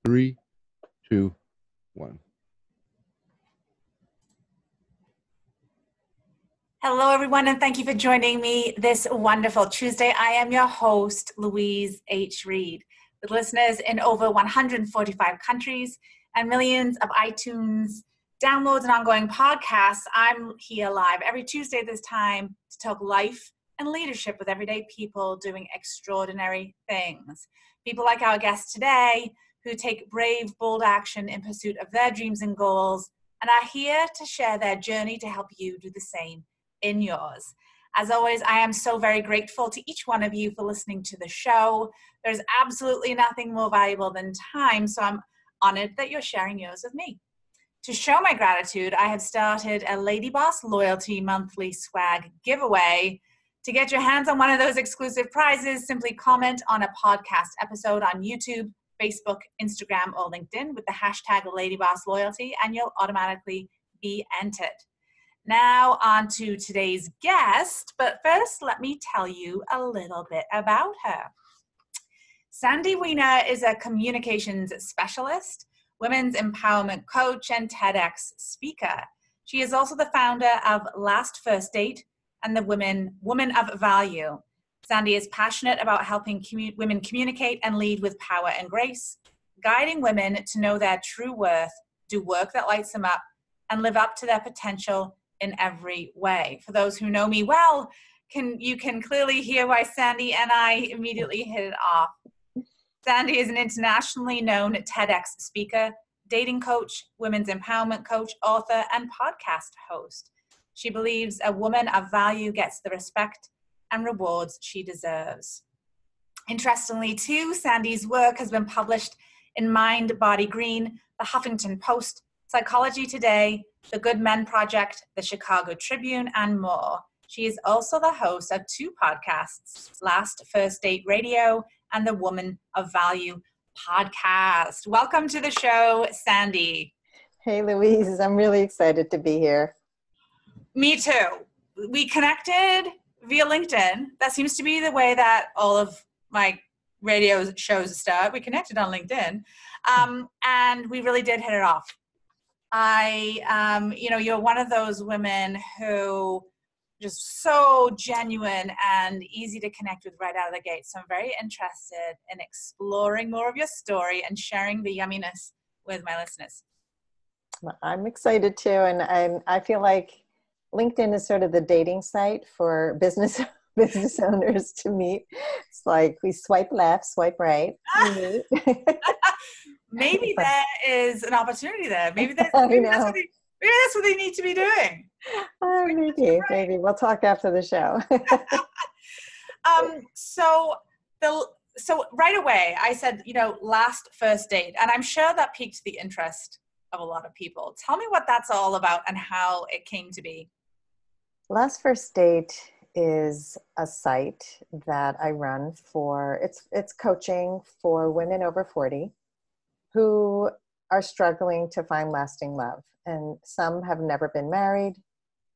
3, 2, 1. Hello, everyone, and thank you for joining me this wonderful Tuesday. I am your host, Louise H. Reed, with listeners in over 145 countries and millions of iTunes downloads and ongoing podcasts. I'm here live every Tuesday at this time to talk life and leadership with everyday people doing extraordinary things. People like our guest today who take brave, bold action in pursuit of their dreams and goals and are here to share their journey to help you do the same in yours. As always, I am so very grateful to each one of you for listening to the show. There's absolutely nothing more valuable than time, so I'm honored that you're sharing yours with me. To show my gratitude, I have started a Lady Boss Loyalty monthly swag giveaway. To get your hands on one of those exclusive prizes, simply comment on a podcast episode on YouTube, Facebook, Instagram, or LinkedIn with the hashtag LadyBossLoyalty, and you'll automatically be entered. Now on to today's guest, but first let me tell you a little bit about her. Sandy Weiner is a communications specialist, women's empowerment coach, and TedX speaker. She is also the founder of Last First Date and the Woman of Value. Sandy is passionate about helping women communicate and lead with power and grace, guiding women to know their true worth, do work that lights them up, and live up to their potential in every way. For those who know me well, you can clearly hear why Sandy and I immediately hit it off. Sandy is an internationally known TEDx speaker, dating coach, women's empowerment coach, author, and podcast host. She believes a woman of value gets the respect and rewards she deserves. Interestingly, too, Sandy's work has been published in Mind, Body, Green, the Huffington Post, Psychology Today, The Good Men Project, the Chicago Tribune, and more. She is also the host of 2 podcasts, Last First Date Radio and the Woman of Value podcast. Welcome to the show, Sandy. Hey, Louise. I'm really excited to be here. Me too. We connected via LinkedIn. That seems to be the way that all of my radio shows start. We connected on LinkedIn, and we really did hit it off. You're one of those women who just so genuine and easy to connect with right out of the gate. So I'm very interested in exploring more of your story and sharing the yumminess with my listeners. Well, I'm excited too. And I feel like LinkedIn is sort of the dating site for business owners to meet. It's like we swipe left, swipe right. Maybe there is an opportunity there. Maybe that's what they need to be doing. Maybe. We'll talk after the show. So right away, I said, Last First Date. And I'm sure that piqued the interest of a lot of people. Tell me what that's all about and how it came to be. Last First Date is a site that I run for, it's coaching for women over 40 who are struggling to find lasting love. And some have never been married,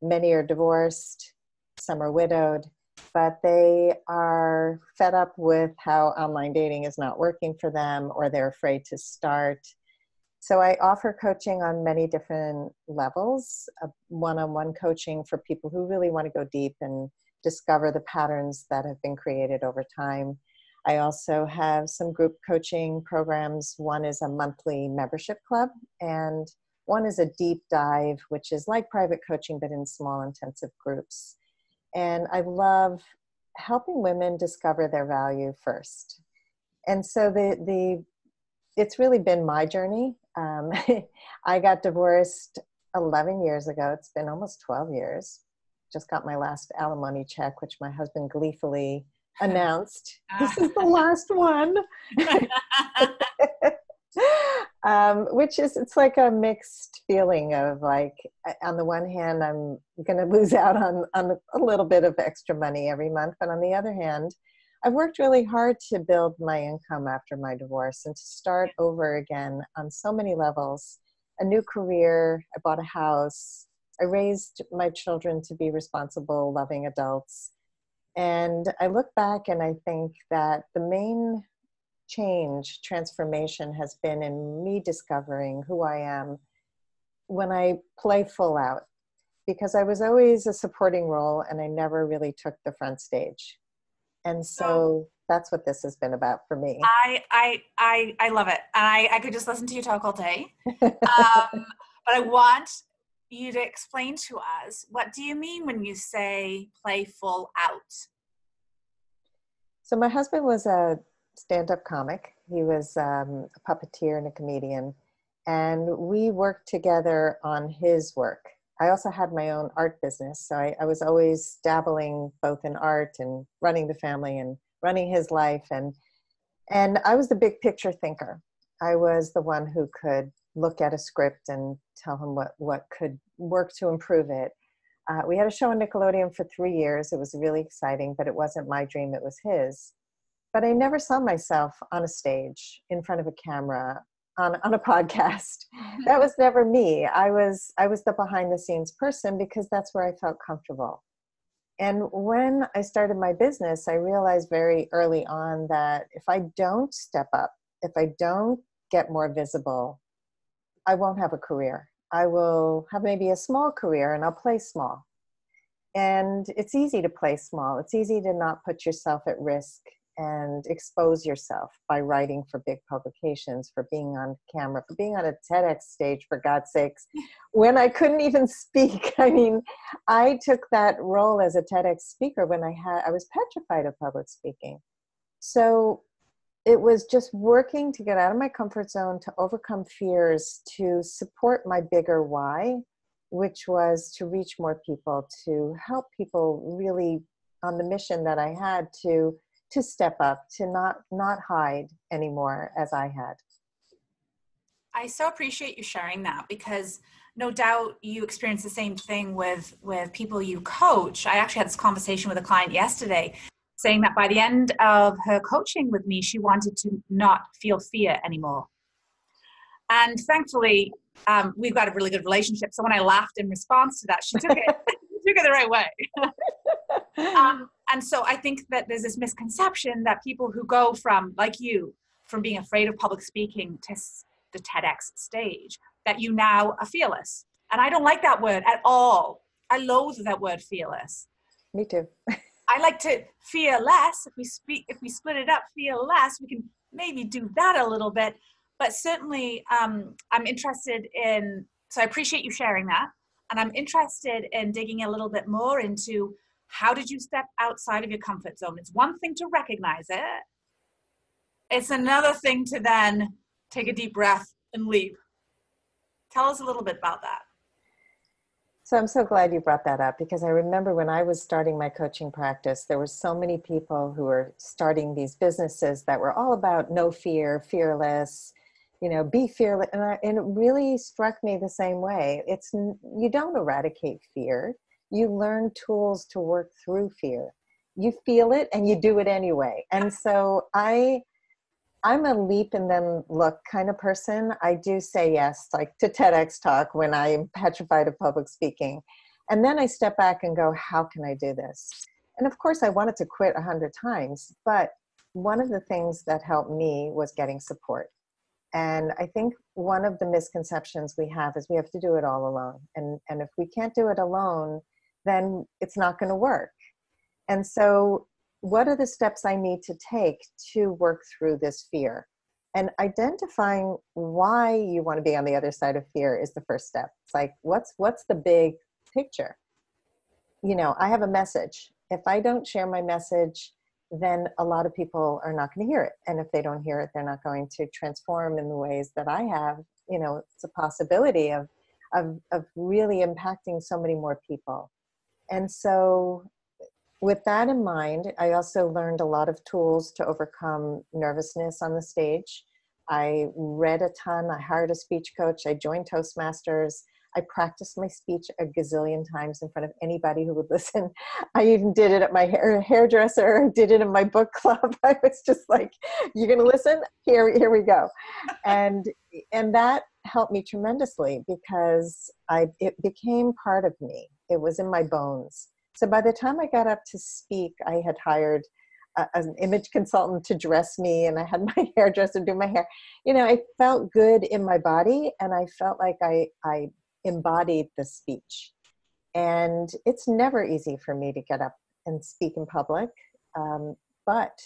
many are divorced, some are widowed, but they are fed up with how online dating is not working for them, or they're afraid to start. So I offer coaching on many different levels, one-on-one coaching for people who really want to go deep and discover the patterns that have been created over time. I also have some group coaching programs. One is a monthly membership club, and one is a deep dive, which is like private coaching, but in small intensive groups. And I love helping women discover their value first. And so it's really been my journey. I got divorced 11 years ago. It's been almost 12 years. Just got my last alimony check, which my husband gleefully announced. This is the last one. It's like a mixed feeling of like, on the one hand, I'm going to lose out on a little bit of extra money every month. But on the other hand, I've worked really hard to build my income after my divorce and to start over again on so many levels. A new career, I bought a house, I raised my children to be responsible, loving adults. And I look back and I think that the main change, transformation has been in me discovering who I am when I play full out, because I was always a supporting role and I never really took the front stage. And so that's what this has been about for me. I love it. I could just listen to you talk all day. But I want you to explain to us, what do you mean when you say play full out? So my husband was a stand-up comic. He was a puppeteer and a comedian. And we worked together on his work. I also had my own art business. So I was always dabbling both in art and running the family and running his life. And I was the big picture thinker. I was the one who could look at a script and tell him what could work to improve it. We had a show on Nickelodeon for 3 years. It was really exciting, but it wasn't my dream, it was his. But I never saw myself on a stage, in front of a camera, on a podcast. That was never me. I was the behind the scenes person because that's where I felt comfortable. And when I started my business, I realized very early on that if I don't step up, if I don't get more visible, I won't have a career. I will have maybe a small career and I'll play small. And it's easy to play small. It's easy to not put yourself at risk and expose yourself by writing for big publications, for being on camera, for being on a TEDx stage, for God's sakes, when I couldn't even speak. I mean, I took that role as a TEDx speaker when I was petrified of public speaking. So it was just working to get out of my comfort zone, to overcome fears, to support my bigger why, which was to reach more people, to help people really on the mission that I had to step up, to not hide anymore as I had. I so appreciate you sharing that, because no doubt you experience the same thing with people you coach. I actually had this conversation with a client yesterday saying that by the end of her coaching with me, she wanted to not feel fear anymore. And thankfully, we've got a really good relationship. So when I laughed in response to that, she took it, took it the right way. And so I think that there's this misconception that people who go from, like you, from being afraid of public speaking to the TEDx stage, that you now are fearless. And I don't like that word at all. I loathe that word, fearless. Me too. I like to fear less. If we split it up, feel less, we can maybe do that a little bit. But certainly I'm interested in, so I appreciate you sharing that. And I'm interested in digging a little bit more into, how did you step outside of your comfort zone? It's one thing to recognize it. It's another thing to then take a deep breath and leave. Tell us a little bit about that. So I'm so glad you brought that up, because I remember when I was starting my coaching practice, there were so many people who were starting these businesses that were all about no fear, fearless, be fearless. And it really struck me the same way. You don't eradicate fear. You learn tools to work through fear. You feel it and you do it anyway. And so I'm a leap and then look kind of person. I do say yes, like to TEDx talk when I'm petrified of public speaking. And then I step back and go, how can I do this? And of course I wanted to quit 100 times, but one of the things that helped me was getting support. And I think one of the misconceptions we have is we have to do it all alone. And if we can't do it alone, then it's not going to work. And so what are the steps I need to take to work through this fear? And identifying why you want to be on the other side of fear is the first step. It's like, what's the big picture? I have a message. If I don't share my message, then a lot of people are not going to hear it. And if they don't hear it, they're not going to transform in the ways that I have. It's a possibility of really impacting so many more people. And so with that in mind, I also learned a lot of tools to overcome nervousness on the stage. I read a ton. I hired a speech coach. I joined Toastmasters. I practiced my speech a gazillion times in front of anybody who would listen. I even did it at my hairdresser, did it in my book club. I was just like, you're going to listen? Here we go. And that helped me tremendously, because it became part of me. It was in my bones. So by the time I got up to speak, I had hired an image consultant to dress me, and I had my hairdresser do my hair. You know, I felt good in my body, and I felt like I embodied the speech. And it's never easy for me to get up and speak in public, but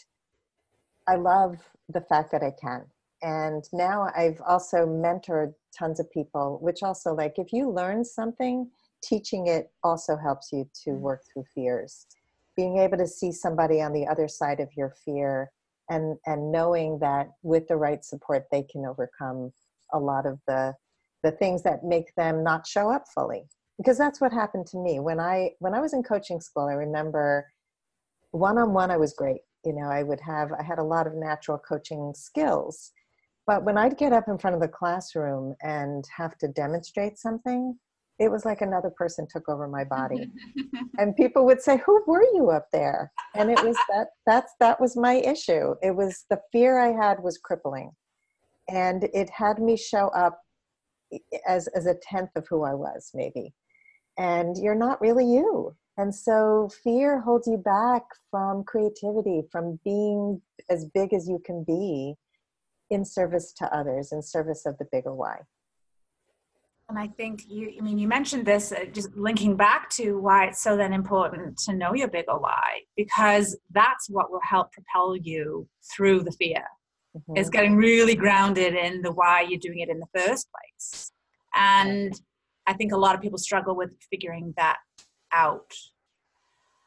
I love the fact that I can. And now I've also mentored tons of people, which also, like, if you learn something, teaching it also helps you to work through fears. Being able to see somebody on the other side of your fear, and knowing that with the right support, they can overcome a lot of the things that make them not show up fully. Because that's what happened to me. When I was in coaching school, I remember one-on-one, I was great. You know, I had a lot of natural coaching skills. But when I'd get up in front of the classroom and have to demonstrate something, it was like another person took over my body. And people would say, "Who were you up there?" And it was that was my issue. It was the fear I had was crippling. And it had me show up as a tenth of who I was, maybe. And you're not really you. And so fear holds you back from creativity, from being as big as you can be in service to others, in service of the bigger why. And I think you mentioned this, just linking back to why it's so then important to know your bigger why, because that's what will help propel you through the fear. Mm-hmm. Is getting really grounded in the why you're doing it in the first place. And I think a lot of people struggle with figuring that out.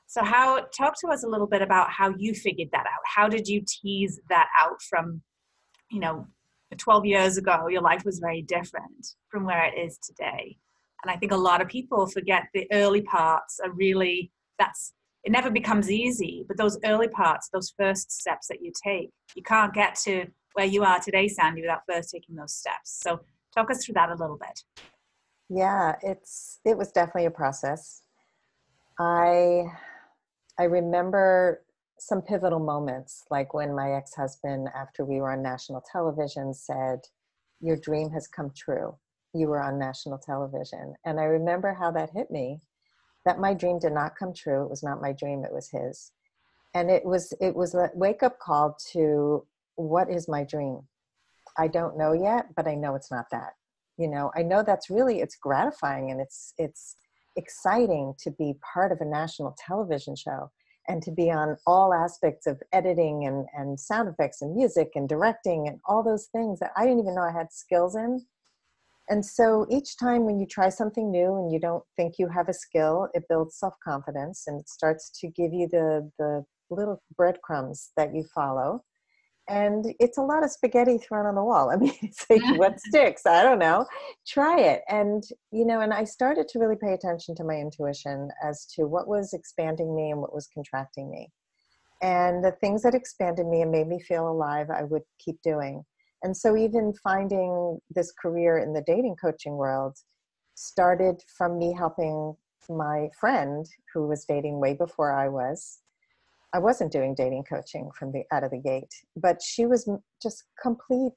So talk to us a little bit about how you figured that out. How did you tease that out from, 12 years ago, your life was very different from where it is today. And I think a lot of people forget the early parts are really, it never becomes easy, but those early parts, those first steps that you take, you can't get to where you are today, Sandy, without first taking those steps. So talk us through that a little bit. Yeah, it was definitely a process. I remember some pivotal moments, like when my ex-husband, after we were on national television, said, "Your dream has come true. You were on national television." And I remember how that hit me, that my dream did not come true. It was not my dream, it was his. And it was a wake-up call to, what is my dream? I don't know yet, but I know it's not that. I know it's gratifying, and it's exciting to be part of a national television show, and to be on all aspects of editing and sound effects and music and directing and all those things that I didn't even know I had skills in. And so each time when you try something new and you don't think you have a skill, it builds self-confidence, and it starts to give you the little breadcrumbs that you follow. And it's a lot of spaghetti thrown on the wall. I mean, it's like, what sticks? I don't know. Try it. And, and I started to really pay attention to my intuition as to what was expanding me and what was contracting me. And the things that expanded me and made me feel alive, I would keep doing. And so even finding this career in the dating coaching world started from me helping my friend who was dating way before I was. I wasn't doing dating coaching out of the gate, but she was just completely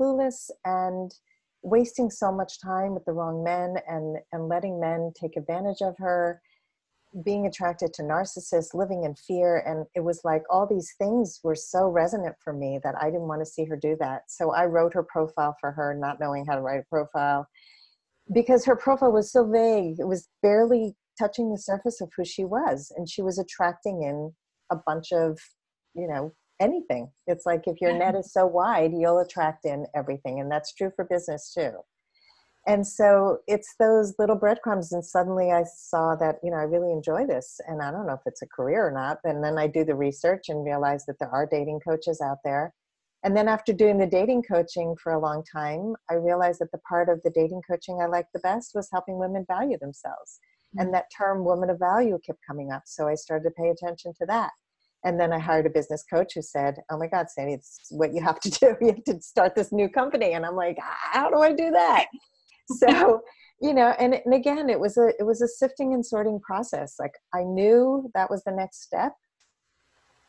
clueless and wasting so much time with the wrong men, and letting men take advantage of her, being attracted to narcissists, living in fear. And it was like all these things were so resonant for me that I didn't want to see her do that. So I wrote her profile for her, not knowing how to write a profile, because her profile was so vague. It was barely touching the surface of who she was, and she was attracting in a bunch of, anything. It's like, if your net is so wide, you'll attract in everything, and that's true for business too. And so it's those little breadcrumbs, and suddenly I saw that, I really enjoy this, and I don't know if it's a career or not. And then I do the research and realize that there are dating coaches out there. And then after doing the dating coaching for a long time, I realized that the part of the dating coaching I liked the best was helping women value themselves. And that term woman of value kept coming up. So I started to pay attention to that. And then I hired a business coach who said, "Oh my God, Sandy, it's what you have to do. You have to start this new company." And I'm like, how do I do that? So, and again, it was a sifting and sorting process. Like, I knew that was the next step,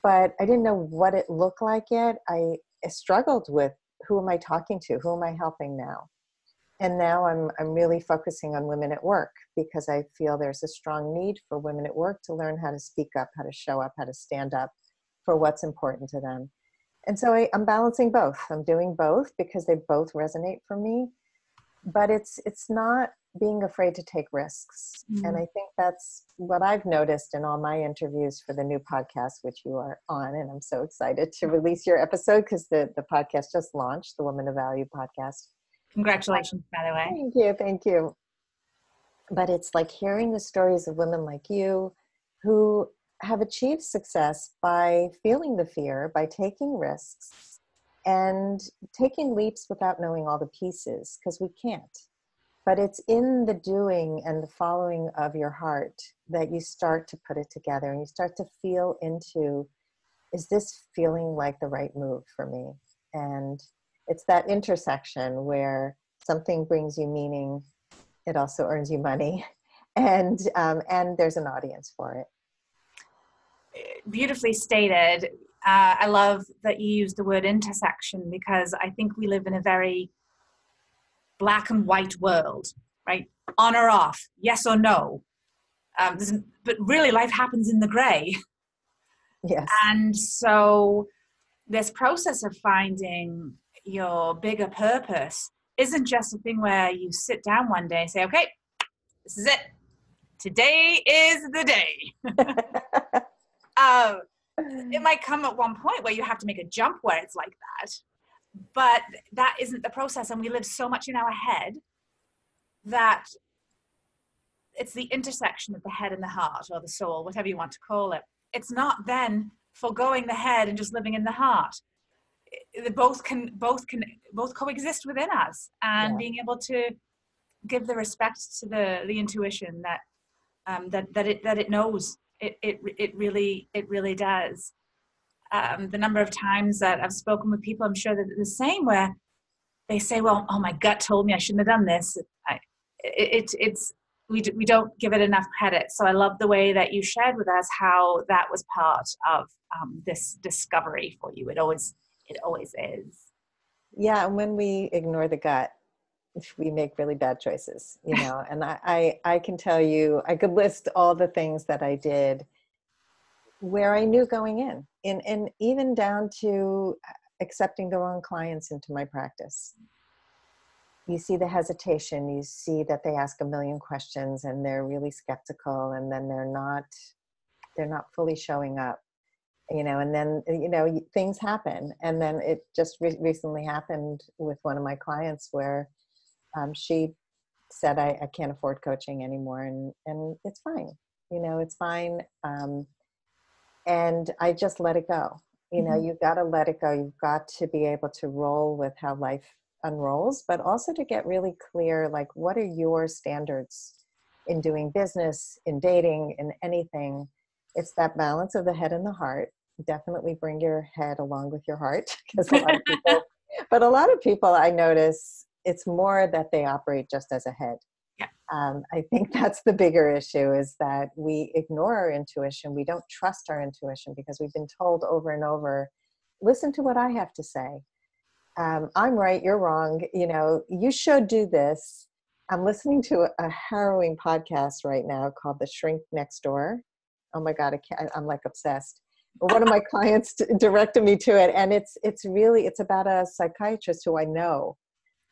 but I didn't know what it looked like yet. I struggled with, who am I talking to? Who am I helping now? And now I'm really focusing on women at work because I feel there's a strong need for women at work to learn how to speak up, how to show up, how to stand up for what's important to them. And so I'm balancing both. I'm doing both because they both resonate for me, but it's not being afraid to take risks. Mm. And I think that's what I've noticed in all my interviews for the new podcast, which you are on. And I'm so excited to release your episode because the podcast just launched, the Woman of Value podcast. Congratulations, by the way. Thank you. Thank you. But it's like hearing the stories of women like you who have achieved success by feeling the fear, by taking risks and taking leaps without knowing all the pieces, because we can't. But it's in the doing and the following of your heart that you start to put it together and you start to feel into, is this feeling like the right move for me? And it's that intersection where something brings you meaning, it also earns you money, and there's an audience for it. Beautifully stated. I love that you used the word intersection because I think we live in a very black and white world, right? On or off, yes or no. But really life happens in the gray. Yes. And so this process of finding your bigger purpose isn't just a thing where you sit down one day and say, okay, this is it. Today is the day. It might come at one point where you have to make a jump where it's like that, but that isn't the process. And we live so much in our head that it's the intersection of the head and the heart, or the soul, whatever you want to call it. It's not then forgoing the head and just living in the heart. They both coexist within us, and being able to give the respect to the intuition that it knows. It really does. The number of times that I've spoken with people, I'm sure that the same, where they say, well, oh, my gut told me I shouldn't have done this. We don't give it enough credit. So I love the way that you shared with us how that was part of this discovery for you. It always is. Yeah, and when we ignore the gut, we make really bad choices, you know. And I can tell you, I could list all the things that I did where I knew going in, and even down to accepting the wrong clients into my practice. You see the hesitation, you see that they ask a million questions and they're really skeptical, and then they're not fully showing up, you know, and then, you know, things happen. And then it just recently happened with one of my clients where she said, I can't afford coaching anymore, and it's fine, you know, it's fine. And I just let it go. You know, you've got to let it go. You've got to be able to roll with how life unrolls, but also to get really clear, like, what are your standards in doing business, in dating, in anything? It's that balance of the head and the heart. Definitely bring your head along with your heart, because a lot of people I notice, it's more that they operate just as a head. Yeah. I think that's the bigger issue, is that we ignore our intuition. We don't trust our intuition because we've been told over and over, listen to what I have to say. I'm right, you're wrong. You know, you should do this. I'm listening to a harrowing podcast right now called The Shrink Next Door. Oh my God, I'm like obsessed. One of my clients directed me to it, and it's about a psychiatrist who I know.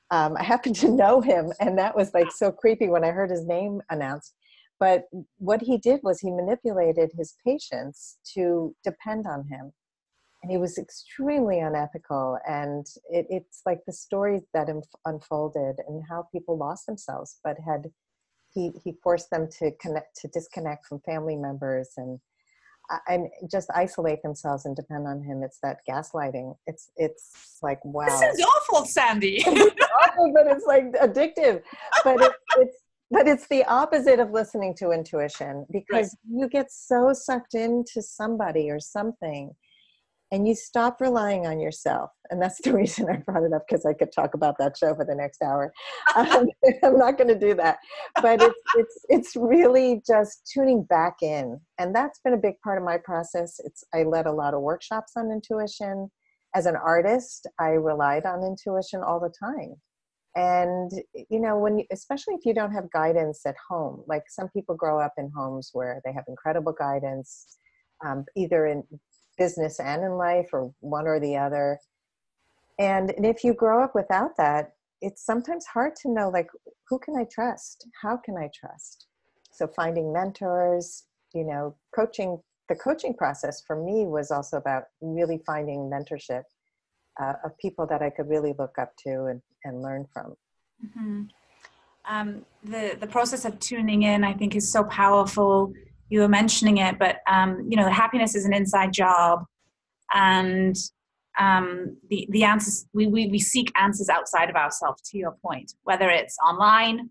I happen to know him, and that was like so creepy when I heard his name announced. But what he did was he manipulated his patients to depend on him. And he was extremely unethical. And it's like the stories that unfolded and how people lost themselves, but he forced them to disconnect from family members and just isolate themselves and depend on him. It's that gaslighting. It's like, wow. This is awful, Sandy. It's awful, but it's like addictive. But it's the opposite of listening to intuition, because you get so sucked into somebody or something, and you stop relying on yourself. And that's the reason I brought it up, because I could talk about that show for the next hour. I'm not going to do that. But it's really just tuning back in. And that's been a big part of my process. I led a lot of workshops on intuition. As an artist, I relied on intuition all the time. And, you know, especially if you don't have guidance at home, like some people grow up in homes where they have incredible guidance, either in business and in life, or one or the other. And if you grow up without that, it's sometimes hard to know, like, who can I trust? How can I trust? So finding mentors, you know, the coaching process for me was also about really finding mentorship of people that I could really look up to and learn from. Mm-hmm. The process of tuning in, I think, is so powerful. You were mentioning it, but you know, happiness is an inside job, and the answers, we seek answers outside of ourselves. To your point, whether it's online,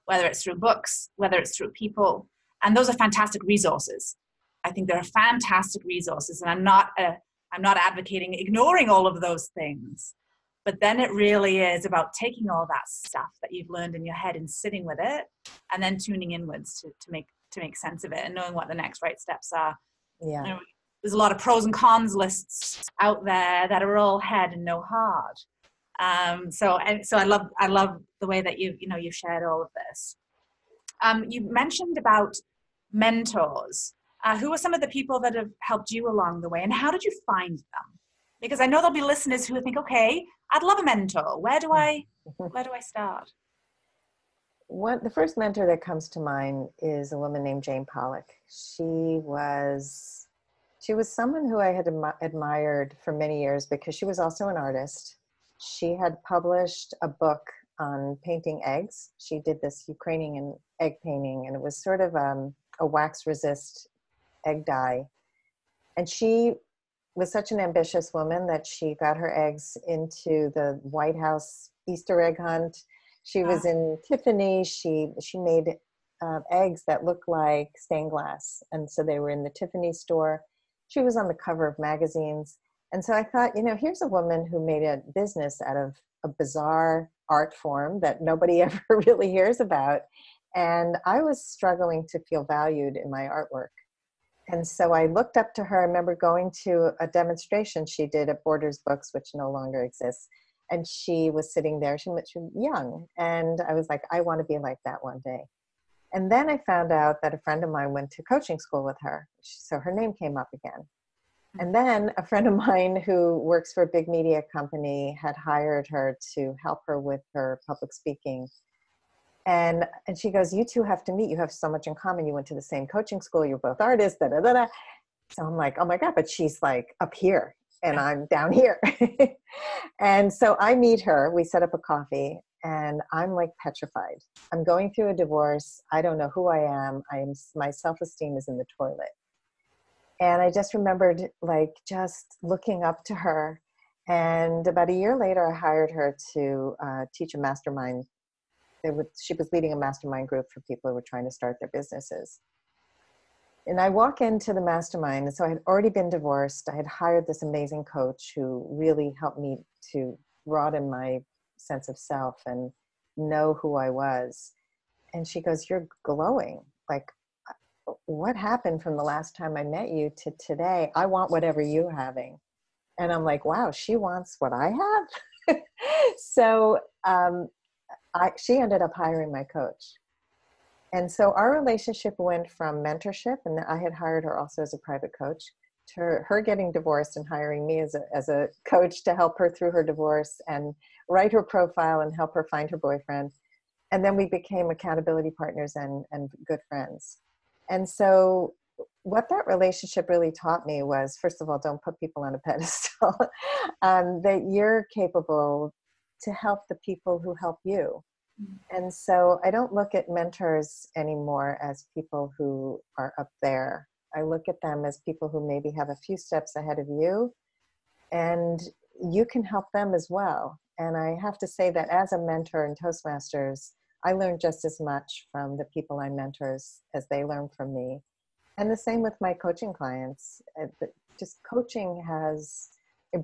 whether it's through books, whether it's through people, and those are fantastic resources. I think they're fantastic resources, and I'm not advocating ignoring all of those things. But then it really is about taking all that stuff that you've learned in your head and sitting with it, and then tuning inwards to make sense of it and knowing what the next right steps are. Yeah. You know, there's a lot of pros and cons lists out there that are all head and no heart. So I love the way that you've shared all of this. You mentioned about mentors. Who are some of the people that have helped you along the way, and how did you find them? Because I know there'll be listeners who think, okay, I'd love a mentor. Where do I start? The first mentor that comes to mind is a woman named Jane Pollock. She was someone who I had admired for many years because she was also an artist. She had published a book on painting eggs. She did this Ukrainian egg painting, and it was sort of a wax resist egg dye. And she was such an ambitious woman that she got her eggs into the White House Easter egg hunt. She was in Tiffany. She made eggs that looked like stained glass. And so they were in the Tiffany store. She was on the cover of magazines. And so I thought, you know, here's a woman who made a business out of a bizarre art form that nobody ever really hears about. And I was struggling to feel valued in my artwork. And so I looked up to her. I remember going to a demonstration she did at Borders Books, which no longer exists. And she was sitting there. She was young. And I was like, I want to be like that one day. And then I found out that a friend of mine went to coaching school with her. So her name came up again. And then a friend of mine who works for a big media company had hired her to help her with her public speaking. And she goes, you two have to meet. You have so much in common. You went to the same coaching school. You're both artists. Da, da, da, da. So I'm like, oh my God, but she's like up here and I'm down here. And so I meet her. We set up a coffee and I'm like petrified. I'm going through a divorce. I don't know who I am. My self-esteem is in the toilet. And I just remembered like just looking up to her. And about a year later, I hired her to teach a mastermind. She was leading a mastermind group for people who were trying to start their businesses. And I walk into the mastermind. And so I had already been divorced. I had hired this amazing coach who really helped me to broaden my sense of self and know who I was. And she goes, you're glowing. Like, what happened from the last time I met you to today? I want whatever you're having. And I'm like, wow, she wants what I have. So she ended up hiring my coach. And so our relationship went from mentorship, and I had hired her also as a private coach, to her getting divorced and hiring me as a coach to help her through her divorce and write her profile and help her find her boyfriend. And then we became accountability partners and good friends. And so what that relationship really taught me was, first of all, don't put people on a pedestal, that you're capable to help the people who help you. And so I don't look at mentors anymore as people who are up there. I look at them as people who maybe have a few steps ahead of you, and you can help them as well. And I have to say that as a mentor in Toastmasters, I learned just as much from the people I mentor as they learn from me. And the same with my coaching clients. Just coaching has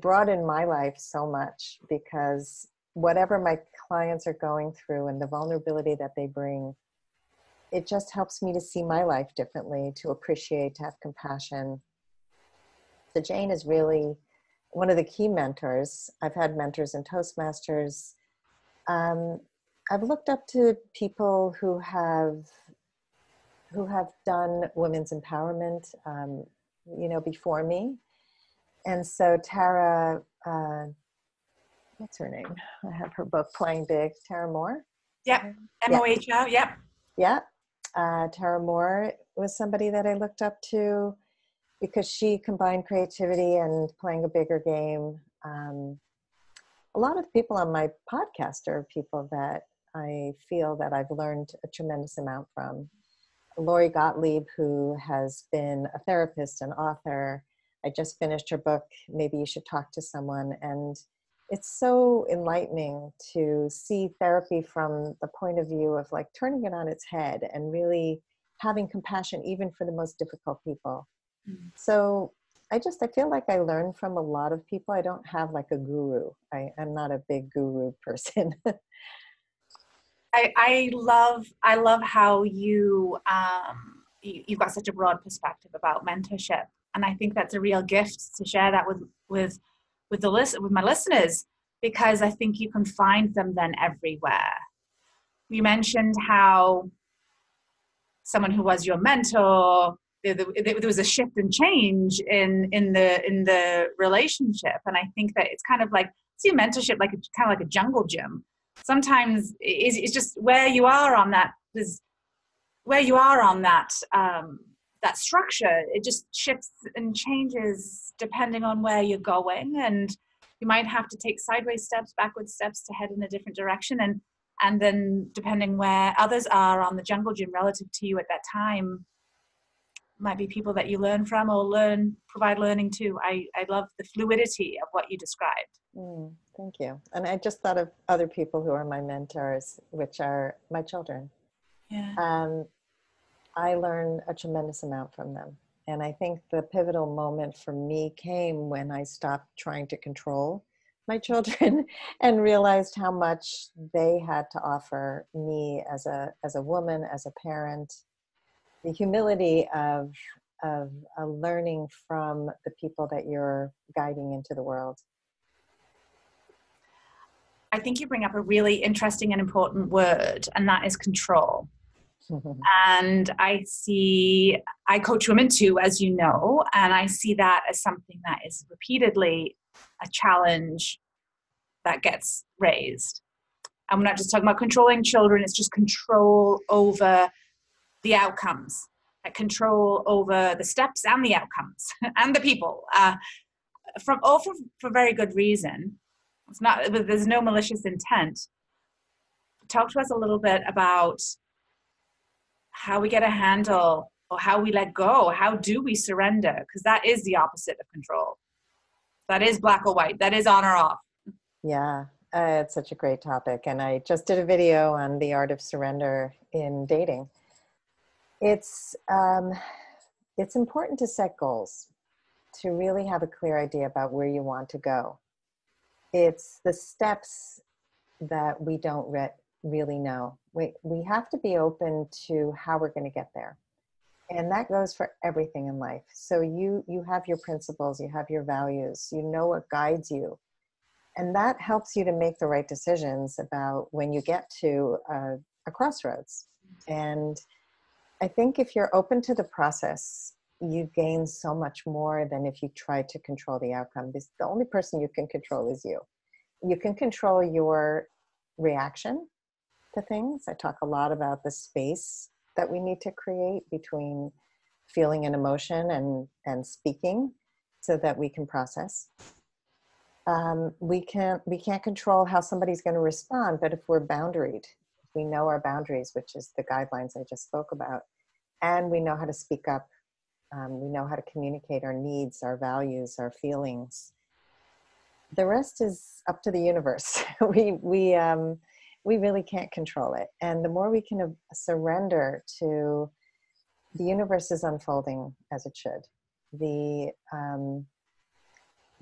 broadened my life so much, because whatever my clients are going through and the vulnerability that they bring, it just helps me to see my life differently, to appreciate, to have compassion. So Jane is really one of the key mentors. I've had mentors in Toastmasters. Um, I've looked up to people who have done women's empowerment, before me. And so Tara, what's her name? I have her book, Playing Big. Tara Moore? Yep. MOHO. Yep. Yeah. Tara Moore was somebody that I looked up to because she combined creativity and playing a bigger game. A lot of people on my podcast are people that I feel that I've learned a tremendous amount from. Lori Gottlieb, who has been a therapist and author. I just finished her book, Maybe You Should Talk to Someone. And it's so enlightening to see therapy from the point of view of like turning it on its head and really having compassion even for the most difficult people. Mm-hmm. So I feel like I learn from a lot of people. I don't have like a guru. I'm not a big guru person. I love how you've got such a broad perspective about mentorship, and I think that's a real gift to share that with my listeners, because I think you can find them then everywhere. You mentioned how someone who was your mentor, there was a shift and change in the relationship, and I think that it's kind of like, see mentorship like kind of like a jungle gym. Sometimes it's just where you are on that that structure. It just shifts and changes depending on where you're going, and you might have to take sideways steps, backwards steps to head in a different direction, and then depending where others are on the jungle gym relative to you at that time, might be people that you learn from or provide learning to. I love the fluidity of what you described. Thank you. And I just thought of other people who are my mentors, which are my children. Yeah. I learn a tremendous amount from them. And I think the pivotal moment for me came when I stopped trying to control my children and realized how much they had to offer me as a woman, as a parent. The humility of learning from the people that you're guiding into the world. I think you bring up a really interesting and important word, and that is control. And I coach women too, as you know, and I see that as something that is repeatedly a challenge that gets raised. And we're not just talking about controlling children, it's just control over the outcomes, control over the steps and the outcomes and the people, for very good reason. It's not, there's no malicious intent. Talk to us a little bit about how we get a handle, or how we let go. How do we surrender? Because that is the opposite of control. That is black or white. That is on or off. Yeah, it's such a great topic. And I just did a video on the art of surrender in dating. It's important to set goals, to really have a clear idea about where you want to go. It's the steps that we don't really know. We have to be open to how we're going to get there. And that goes for everything in life. So you have your principles, you have your values, you know what guides you. And that helps you to make the right decisions about when you get to a crossroads. And I think if you're open to the process, you gain so much more than if you try to control the outcome. Because the only person you can control is you. You can control your reaction to things. I talk a lot about the space that we need to create between feeling an emotion and speaking so that we can process. We can't control how somebody's going to respond, but if we're boundaried, if we know our boundaries, which is the guidelines I just spoke about, and we know how to speak up, we know how to communicate our needs, our values, our feelings. The rest is up to the universe. We really can't control it. And the more we can surrender to the universe is unfolding as it should.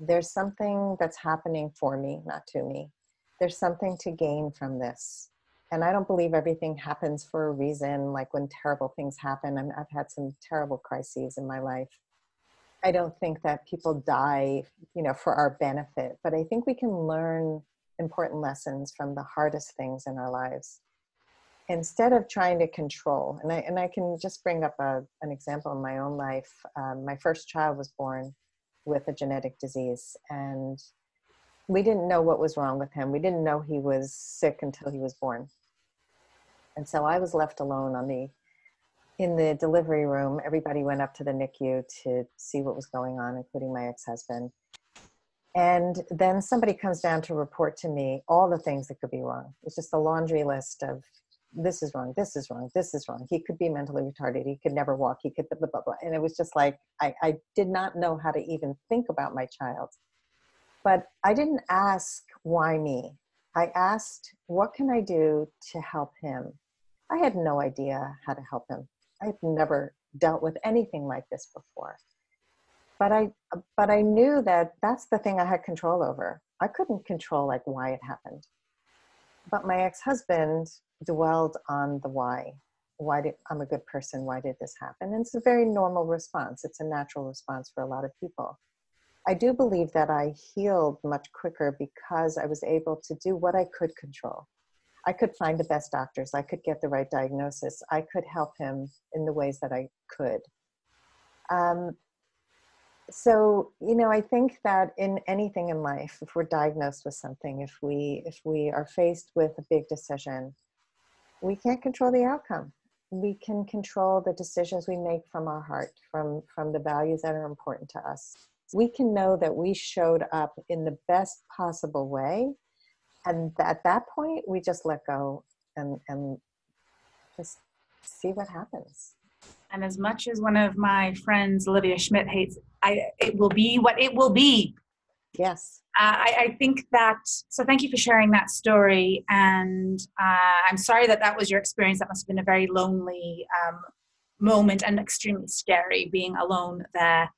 There's something that's happening for me, not to me. There's something to gain from this. And I don't believe everything happens for a reason, like when terrible things happen. I've had some terrible crises in my life. I don't think that people die, for our benefit, but I think we can learn important lessons from the hardest things in our lives. Instead of trying to control, and I can just bring up an example in my own life. My first child was born with a genetic disease, and we didn't know what was wrong with him. We didn't know he was sick until he was born. And so I was left alone in the delivery room. Everybody went up to the NICU to see what was going on, including my ex-husband. And then somebody comes down to report to me all the things that could be wrong. It's just a laundry list of this is wrong, this is wrong, this is wrong. He could be mentally retarded. He could never walk. He could blah, blah, blah, blah. And it was just like, I did not know how to even think about my child. But I didn't ask why me. I asked, what can I do to help him? I had no idea how to help him. I've never dealt with anything like this before. But I knew that that's the thing I had control over. I couldn't control like why it happened. But my ex-husband dwelled on the why. I'm a good person. Why did this happen? And it's a very normal response. It's a natural response for a lot of people. I do believe that I healed much quicker because I was able to do what I could control. I could find the best doctors. I could get the right diagnosis. I could help him in the ways that I could. So, I think that in anything in life, if we're diagnosed with something, if we are faced with a big decision, we can't control the outcome. We can control the decisions we make from our heart, from the values that are important to us. We can know that we showed up in the best possible way. And at that point, we just let go and just see what happens. And as much as one of my friends, Olivia Schmidt, hates, it will be what it will be. Yes. I think that, so thank you for sharing that story. And I'm sorry that was your experience. That must have been a very lonely moment and extremely scary being alone there.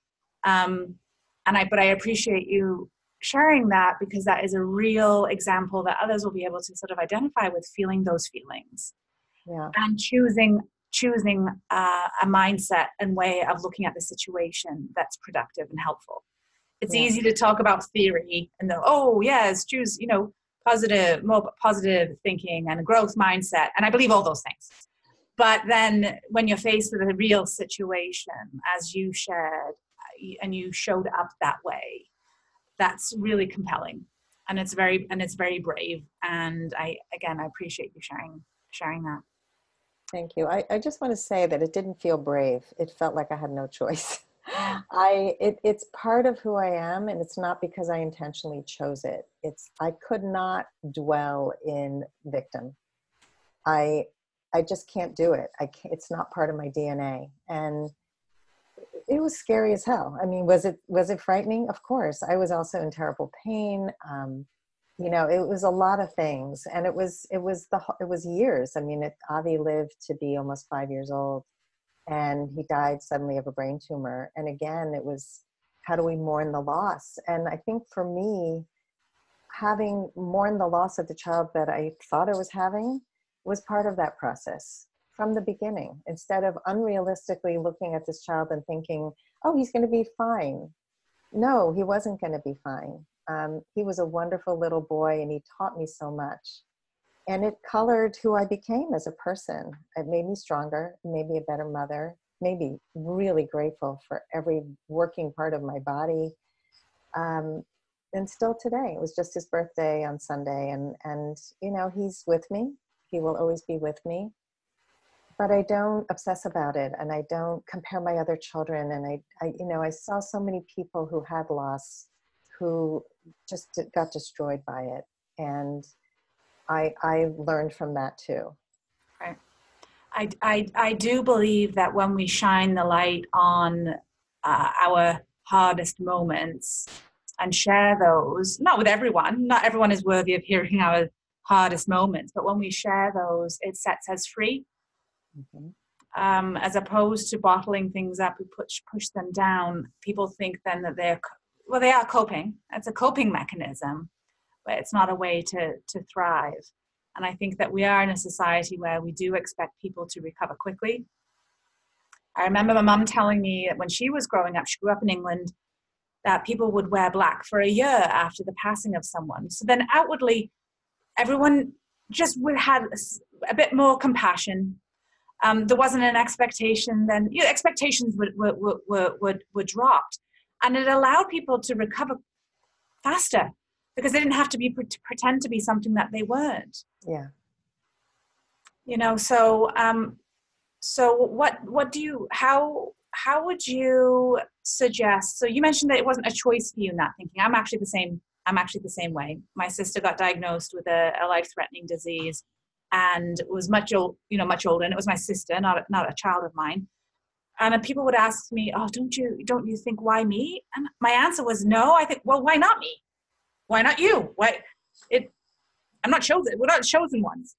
But I appreciate you sharing that, because that is a real example that others will be able to sort of identify with, feeling those feelings. Yeah. And choosing a mindset and way of looking at the situation that's productive and helpful. It's easy to talk about theory and choose, more positive thinking and a growth mindset. And I believe all those things. But then when you're faced with a real situation, as you shared, and you showed up that way, that's really compelling. And it's very brave. And I appreciate you sharing that. Thank you. I just want to say that it didn't feel brave. It felt like I had no choice. Yeah. It's part of who I am, and it's not because I intentionally chose it. I could not dwell in victim. I just can't do it. It's not part of my DNA. And it was scary as hell. I mean, was it frightening? Of course. I was also in terrible pain. It was a lot of things, and it was years. I mean, Avi lived to be almost 5 years old, and he died suddenly of a brain tumor. And again, it was, how do we mourn the loss? And I think for me, having mourned the loss of the child that I thought I was having was part of that process from the beginning. Instead of unrealistically looking at this child and thinking, oh, he's going to be fine. No, he wasn't going to be fine. He was a wonderful little boy, and he taught me so much. And it colored who I became as a person. It made me stronger, made me a better mother, made me really grateful for every working part of my body. And still today, it was just his birthday on Sunday, and he's with me. He will always be with me. But I don't obsess about it, and I don't compare my other children. And I saw so many people who had loss, who just got destroyed by it. And I learned from that too. Right. I do believe that when we shine the light on our hardest moments and share those, not with everyone, not everyone is worthy of hearing our hardest moments, but when we share those, it sets us free. Mm-hmm. As opposed to bottling things up, we push them down. People think then that they are coping. It's a coping mechanism, but it's not a way to thrive. And I think that we are in a society where we do expect people to recover quickly. I remember my mom telling me that when she was growing up, she grew up in England, that people would wear black for a year after the passing of someone. So then outwardly, everyone just had a bit more compassion. There wasn't an expectation. Then expectations were dropped, and it allowed people to recover faster because they didn't have to pretend to be something that they weren't. Yeah. So what do you how would you suggest? So you mentioned that it wasn't a choice for you not thinking. I'm actually the same way. My sister got diagnosed with a life-threatening disease and was much older, and it was my sister, not a child of mine. And people would ask me, "Oh, don't you think, why me?" And my answer was no. I think, well, why not me? Why not you? I'm not chosen. We're not chosen ones.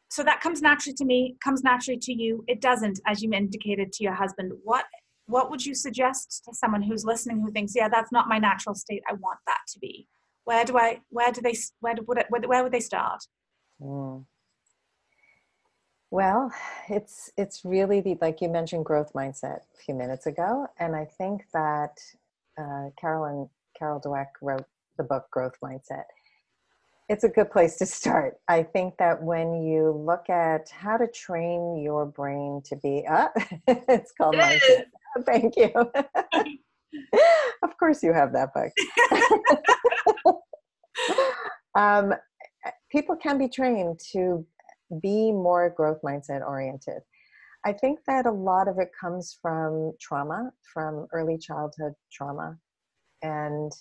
So that comes naturally to me, comes naturally to you. It doesn't, as you indicated to your husband. What would you suggest to someone who's listening who thinks, yeah, that's not my natural state, I want that to be? Where would they start? Well, it's really like you mentioned, growth mindset a few minutes ago. And I think that Carol Dweck wrote the book Growth Mindset. It's a good place to start. I think that when you look at how to train your brain to be, it's called mindset. Thank you. Of course you have that book. People can be trained to be more growth mindset oriented. I think that a lot of it comes from trauma, from early childhood trauma. And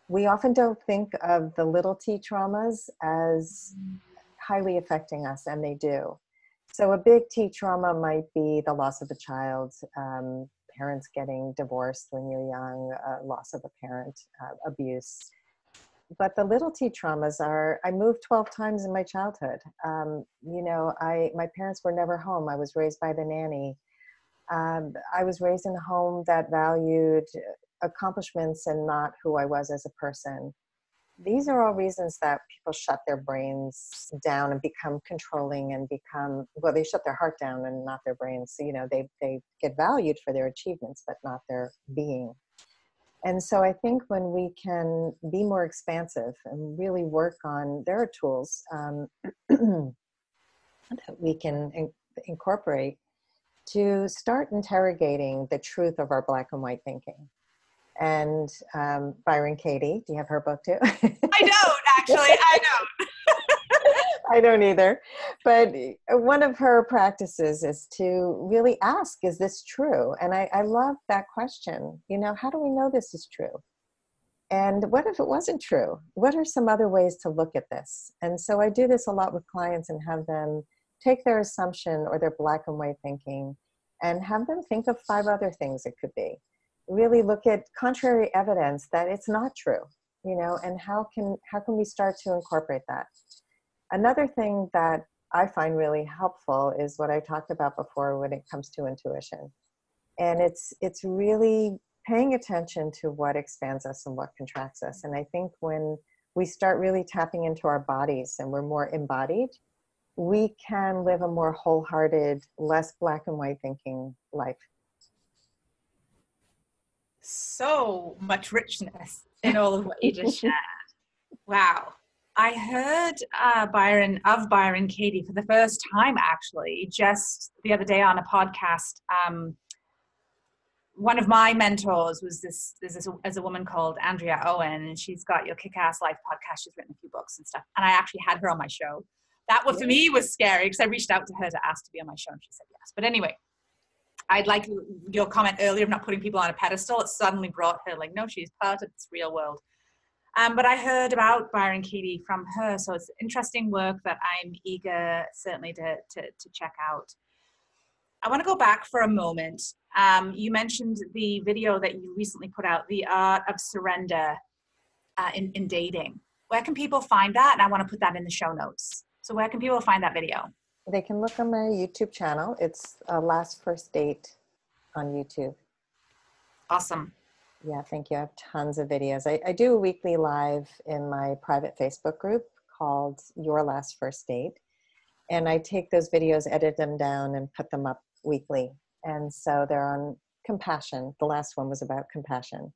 we often don't think of the little t traumas as highly affecting us, and they do. So a big T trauma might be the loss of a child, parents getting divorced when you're young, loss of a parent, abuse. But the little t traumas are, I moved 12 times in my childhood. My parents were never home. I was raised by the nanny. I was raised in a home that valued accomplishments and not who I was as a person. These are all reasons that people shut their brains down and become controlling and they shut their heart down and not their brains. So, they get valued for their achievements, but not their being. And so I think when we can be more expansive and really work on, there are tools that we can incorporate to start interrogating the truth of our black and white thinking. And Byron Katie, do you have her book too? I don't, actually. I don't. I don't either. But one of her practices is to really ask, is this true? And I love that question. How do we know this is true? And what if it wasn't true? What are some other ways to look at this? And so I do this a lot with clients and have them take their assumption or their black and white thinking and have them think of 5 other things it could be. Really look at contrary evidence that it's not true, and how can we start to incorporate that? Another thing that I find really helpful is what I talked about before when it comes to intuition. And it's really paying attention to what expands us and what contracts us. And I think when we start really tapping into our bodies and we're more embodied, we can live a more wholehearted, less black and white thinking life. So much richness in all of what you just shared. Wow. I heard Byron Katie for the first time, actually, just the other day on a podcast. One of my mentors was this a woman called Andrea Owen, and she's got Your Kick-Ass Life podcast. She's written a few books and stuff. And I actually had her on my show. That for me was scary because I reached out to her to ask to be on my show and she said yes. But anyway, I'd like your comment earlier of not putting people on a pedestal. It suddenly brought her like, no, she's part of this real world. But I heard about Byron Katie from her. So it's interesting work that I'm eager certainly to check out. I want to go back for a moment. You mentioned the video that you recently put out, The Art of Surrender in Dating. Where can people find that? And I want to put that in the show notes. So where can people find that video? They can look on my YouTube channel. It's Last First Date on YouTube. Awesome. Yeah, thank you. I have tons of videos. I do a weekly live in my private Facebook group called Your Last First Date. And I take those videos, edit them down, and put them up weekly. And so they're on compassion. The last one was about compassion.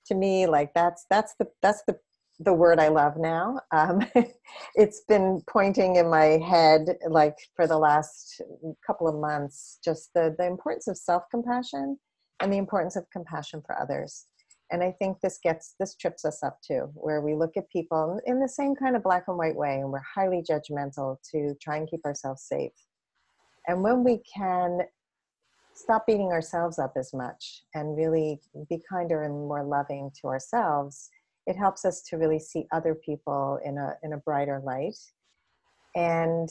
To me, like that's the word I love now. It's been pointing in my head like for the last couple of months, just the importance of self-compassion and the importance of compassion for others. And I think this trips us up too, where we look at people in the same kind of black and white way, and we're highly judgmental to try and keep ourselves safe. And when we can stop beating ourselves up as much and really be kinder and more loving to ourselves, it helps us to really see other people in a brighter light, and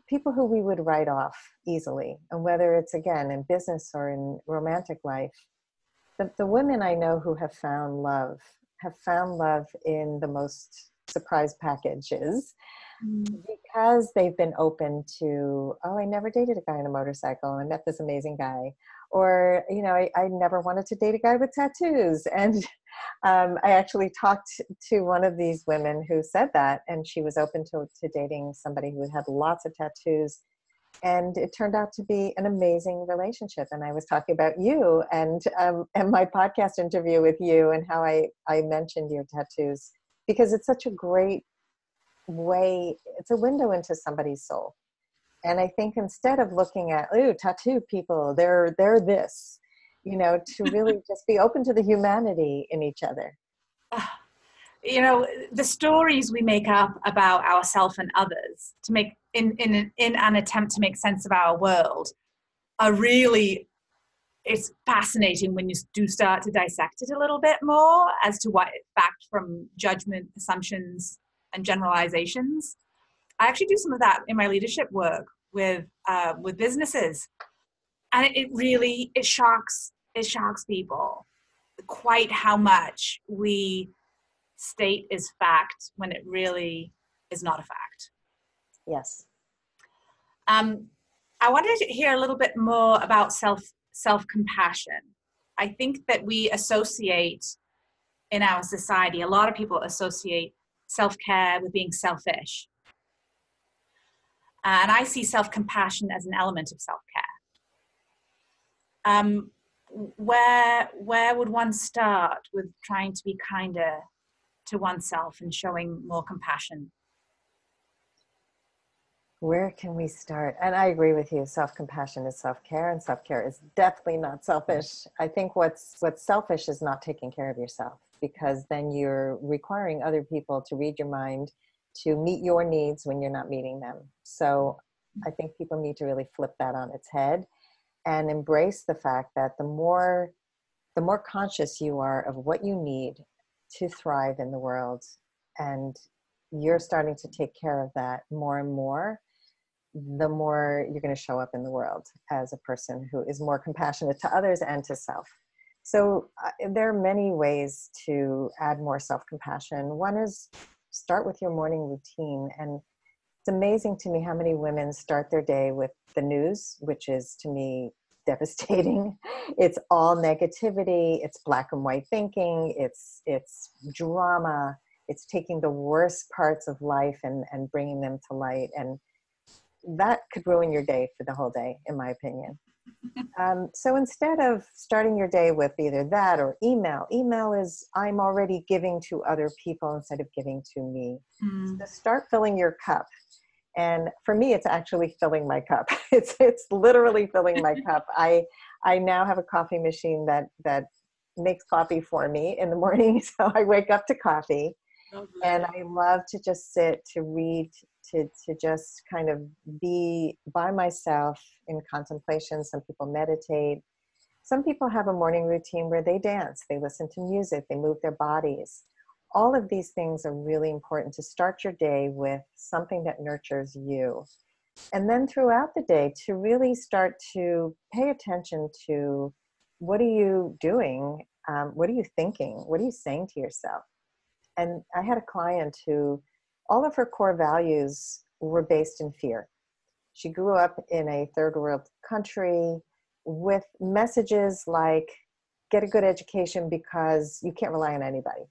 people who we would write off easily. And whether it's, again, in business or in romantic life, the women I know who have found love in the most surprise packages, because they've been open to, oh, I never dated a guy on a motorcycle, and I met this amazing guy. Or, you know, I never wanted to date a guy with tattoos. And I actually talked to one of these women who said that, and she was open to dating somebody who had lots of tattoos. And it turned out to be an amazing relationship. And I was talking about you and my podcast interview with you, and how I mentioned your tattoos, because it's such a great way. It's a window into somebody's soul. And I think instead of looking at, oh, tattoo people, they're this, you know, to really just be open to the humanity in each other. You know, the stories we make up about ourselves and others to make in an attempt to make sense of our world are really, it's fascinating when you do start to dissect it a little bit more as to what fact from judgment, assumptions, and generalizations. I actually do some of that in my leadership work with businesses, and it shocks people quite how much we state is fact when it really is not a fact. Yes. I wanted to hear a little bit more about self-compassion. I think that we associate in our society, a lot of people associate self-care with being selfish. And I see self-compassion as an element of self-care. Where would one start with trying to be kinder to oneself and showing more compassion? Where can we start? And I agree with you. Self-compassion is self-care, and self-care is definitely not selfish. I think what's selfish is not taking care of yourself, because then you're requiring other people to read your mind, to meet your needs when you're not meeting them. So I think people need to really flip that on its head and embrace the fact that the more conscious you are of what you need to thrive in the world, and you're starting to take care of that more and more, the more you're going to show up in the world as a person who is more compassionate to others and to self. So there are many ways to add more self-compassion. One is start with your morning routine. And it's amazing to me how many women start their day with the news, which is, to me, devastating. It's all negativity. It's black and white thinking. It's drama. It's taking the worst parts of life and bringing them to light. And that could ruin your day for the whole day, in my opinion. So instead of starting your day with either that or email is, I'm already giving to other people instead of giving to me. So start filling your cup. And for me, it's actually filling my cup. It's literally filling my cup. I now have a coffee machine that makes coffee for me in the morning. So I wake up to coffee. And I love to just sit, to read, to just kind of be by myself in contemplation. Some people meditate. Some people have a morning routine where they dance, they listen to music, they move their bodies. All of these things are really important to start your day with something that nurtures you. And then throughout the day, to really start to pay attention to, what are you doing? What are you thinking? What are you saying to yourself? And I had a client who, all of her core values were based in fear. She grew up in a third world country with messages like, get a good education because you can't rely on anybody.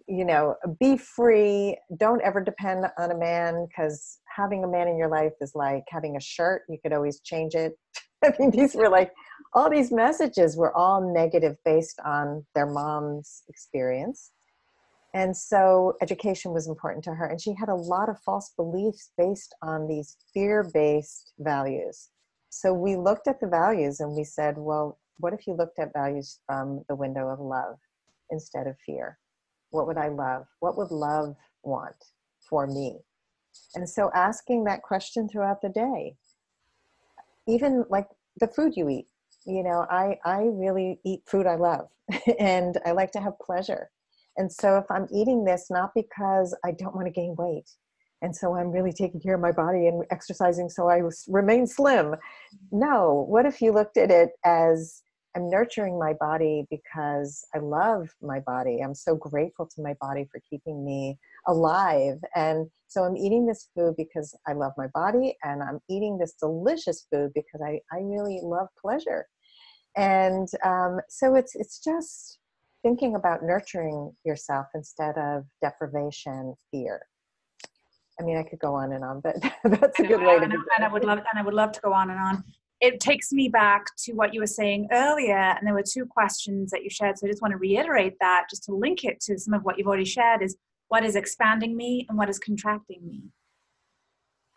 You know, be free, don't ever depend on a man, because having a man in your life is like having a shirt. You could always change it I mean, these were like, all these messages were all negative based on their mom's experience. And so education was important to her. And she had a lot of false beliefs based on these fear-based values. So we looked at the values and we said, well, what if you looked at values from the window of love instead of fear? What would I love? What would love want for me? And so asking that question throughout the day, even like the food you eat, you know, I really eat food I love and I like to have pleasure. And so if I'm eating this, not because I don't want to gain weight, and so I'm really taking care of my body and exercising so I remain slim. No, what if you looked at it as I'm nurturing my body because I love my body. I'm so grateful to my body for keeping me alive. And so I'm eating this food because I love my body, and I'm eating this delicious food because I really love pleasure. And so it's just thinking about nurturing yourself instead of deprivation, fear. I mean, I could go on and on, but that's a good way to begin. And I would love to go on and on. It takes me back to what you were saying earlier, and there were two questions that you shared. So I just want to reiterate that, just to link it to some of what you've already shared, is what is expanding me and what is contracting me.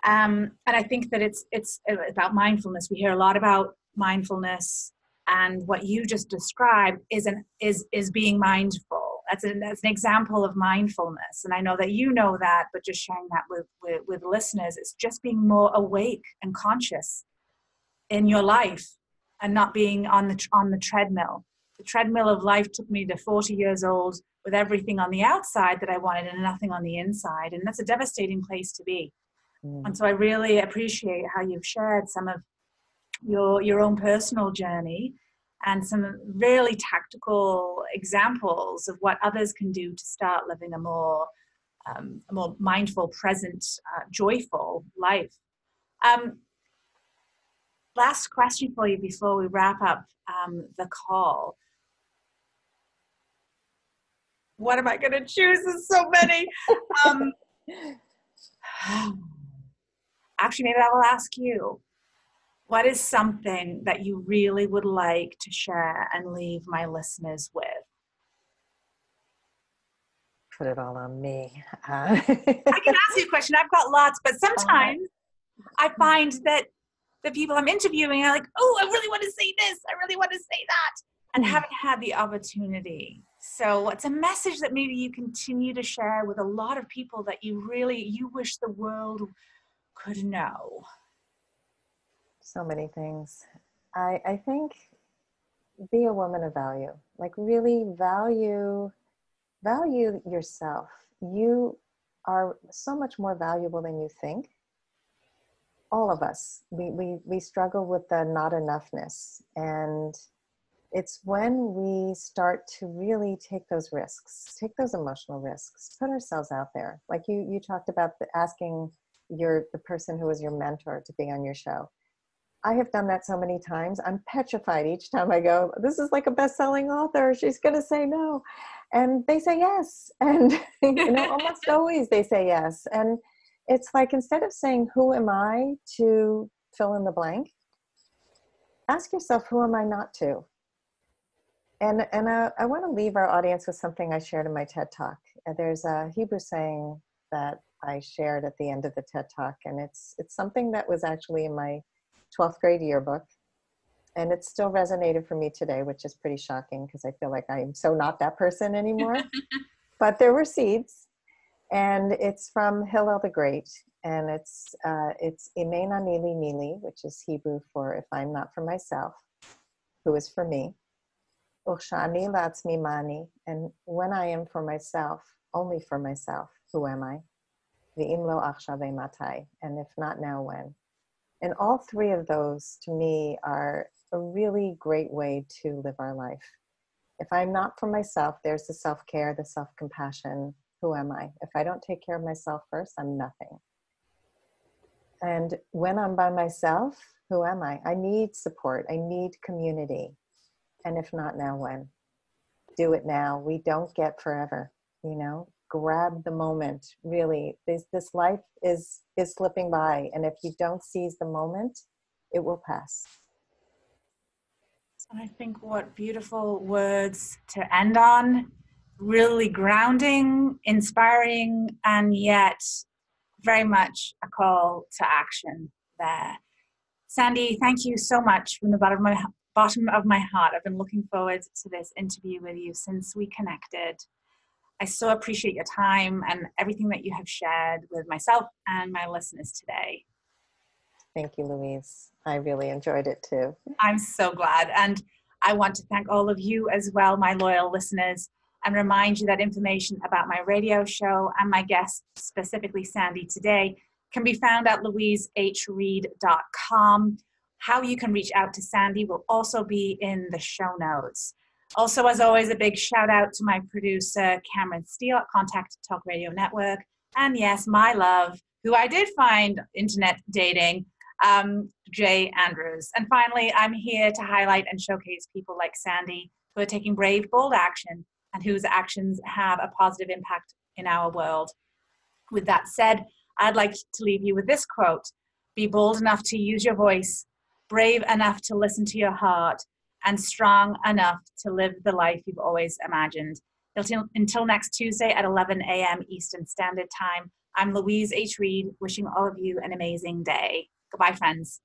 And I think that it's about mindfulness. We hear a lot about mindfulness, and what you just described is being mindful. That's an example of mindfulness. And I know that you know that, but just sharing that with listeners, it's just being more awake and conscious in your life and not being on the treadmill. The treadmill of life took me to 40 years old with everything on the outside that I wanted and nothing on the inside. And that's a devastating place to be. And so I really appreciate how you've shared some of your own personal journey and some really tactical examples of what others can do to start living a more mindful, present, joyful life. Last question for you before we wrap up the call. What am I going to choose? There's so many. Actually, maybe I will ask you. What is something that you really would like to share and leave my listeners with? Put it all on me. I can ask you a question. I've got lots, but sometimes I find that the people I'm interviewing are like, oh, I really want to say this. I really want to say that. And haven't had the opportunity. So it's a message that maybe you continue to share with a lot of people that you wish the world could know. So many things. I think be a woman of value. Like really value yourself. You are so much more valuable than you think. All of us, we struggle with the not enoughness. And it's when we start to really take those risks, take those emotional risks, put ourselves out there. Like you talked about asking the person who was your mentor to be on your show. I have done that so many times. I'm petrified each time I go, this is like a best-selling author. She's going to say no. And they say yes. And, almost always they say yes. And it's like, instead of saying, who am I to fill in the blank, ask yourself, who am I not to? And I want to leave our audience with something I shared in my TED Talk. There's a Hebrew saying that I shared at the end of the TED Talk. And it's something that was actually in my 12th grade yearbook. And it still resonated for me today, which is pretty shocking because I feel like I'm so not that person anymore. But there were seeds. And it's from Hillel the Great. And it's Imein Anili Nili, which is Hebrew for if I'm not for myself, who is for me. Uchshani la'atzmi mani, and when I am for myself, only for myself, who am I? Ve'im lo achshav matai, and if not now, when? And all three of those, to me, are a really great way to live our life. If I'm not for myself, there's the self-care, the self-compassion. Who am I? If I don't take care of myself first, I'm nothing. And when I'm by myself, who am I? I need support. I need community. And if not now, when? Do it now. We don't get forever, grab the moment. Really, this life is slipping by. And if you don't seize the moment, it will pass. And I think what beautiful words to end on, really grounding, inspiring, and yet very much a call to action there. Sandy, thank you so much from the bottom of my heart. I've been looking forward to this interview with you since we connected. I so appreciate your time and everything that you have shared with myself and my listeners today. Thank you, Louise. I really enjoyed it too. I'm so glad. And I want to thank all of you as well, my loyal listeners, and remind you that information about my radio show and my guest, specifically Sandy today, can be found at louisehreed.com. How you can reach out to Sandy will also be in the show notes. Also, as always, a big shout out to my producer, Cameron Steele at Contact Talk Radio Network. And yes, my love, who I did find internet dating, Jay Andrews. And finally, I'm here to highlight and showcase people like Sandy who are taking brave, bold action and whose actions have a positive impact in our world. With that said, I'd like to leave you with this quote: be bold enough to use your voice, brave enough to listen to your heart, and strong enough to live the life you've always imagined. Until next Tuesday at 11 a.m. Eastern Standard Time, I'm Louise H. Reed, wishing all of you an amazing day. Goodbye, friends.